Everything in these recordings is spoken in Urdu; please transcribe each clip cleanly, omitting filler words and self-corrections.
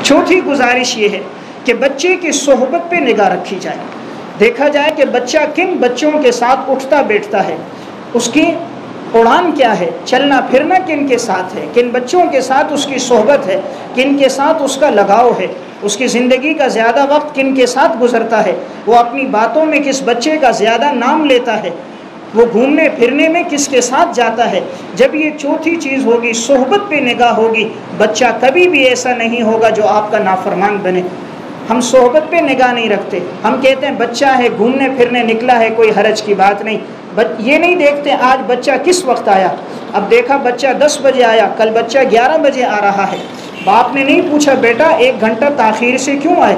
چوتھی گزارش یہ ہے کہ بچے کی صحبت پہ نگاہ رکھی جائے، دیکھا جائے کہ بچہ کن بچوں کے ساتھ اٹھتا بیٹھتا ہے، اس کی اڑان کیا ہے، چلنا پھرنا کن کے ساتھ ہے، کن بچوں کے ساتھ اس کی صحبت ہے، کن کے ساتھ اس کا لگاؤ ہے، اس کی زندگی کا زیادہ وقت کن کے ساتھ گزرتا ہے، وہ اپنی باتوں میں کس بچے کا زیادہ نام لیتا ہے، وہ گھومنے پھرنے میں کس کے ساتھ جاتا ہے۔ جب یہ چوتھی چیز ہوگی، صحبت پہ نگاہ ہوگی، بچہ کبھی بھی ایسا نہیں ہوگا جو آپ کا نافرمان بنے۔ ہم صحبت پہ نگاہ نہیں رکھتے، ہم کہتے ہیں بچہ ہے گھومنے پھرنے نکلا ہے، کوئی حرج کی بات نہیں، یہ نہیں دیکھتے آج بچہ کس وقت آیا۔ اب دیکھا بچہ 10 بجے آیا، کل بچہ 11 بجے آ رہا ہے، باپ نے نہیں پوچھا بیٹا 1 گھنٹہ تاخیر سے کیوں آئے،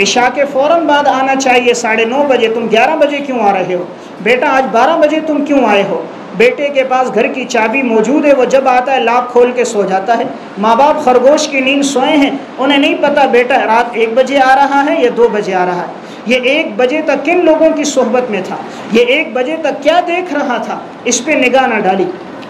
عشاء کے فوراً بعد آنا چاہیے 9:30 بجے، تم 11 بجے کیوں آ رہے ہو، بیٹا آج 12 بجے تم کیوں آئے ہو۔ بیٹے کے پاس گھر کی چابی موجود ہے، وہ جب آتا ہے لاک کھول کے سو جاتا ہے۔ ماں باپ خرگوش کی نیند سوئے ہیں، انہیں نہیں پتا بیٹا رات 1 بجے آ رہا ہے یا 2 بجے آ رہا ہے، یہ 1 بجے تک کن لوگوں کی صحبت میں تھا، یہ 1 بجے تک کیا دیکھ رہا تھا، اس پہ نگاہ نہ ڈالی۔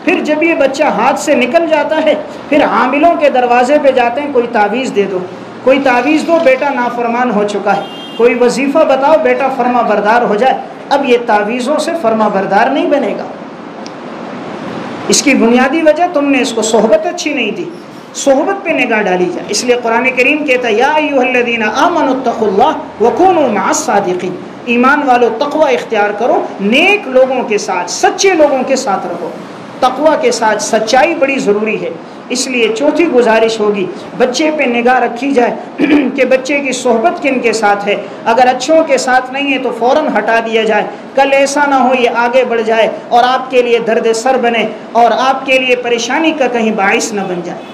پھر جب یہ بچہ ہاتھ سے نکل جاتا ہے، پھر عاملوں کے دروازے پہ جاتے ہیں، کوئی تعویذ دے دو، کوئی تعویذ دو، بیٹا نافرمان ہو چکا ہے، کوئی وظیفہ بتاؤ بیٹا فرما بردار ہو جائے۔ اب یہ تعویذوں سے فرما بردار نہیں بنے گا، اس کی بنیادی وجہ تم نے اس کو صحبت اچھی نہیں دی۔ صحبت پہ نگاہ ڈالی جائے، اس لیے قرآن کریم کہتا ہے یا ایھا الذین آمنوا اتقوا اللہ وکونوا مع الصادقین، ایمان والو تقوی اختیار کرو، نیک لوگوں کے ساتھ، سچے لوگوں کے ساتھ رہو۔ تقوی کے ساتھ سچائی بڑی ضروری ہے، اس لیے چوتھی گزارش ہوگی بچے پہ نگاہ رکھی جائے کہ بچے کی صحبت کن کے ساتھ ہے، اگر اچھوں کے ساتھ نہیں ہے تو فوراً ہٹا دیا جائے، کل ایسا نہ ہو یہ آگے بڑھ جائے اور آپ کے لیے درد سر بنے اور آپ کے لیے پریشانی کا کہیں باعث نہ بن جائے۔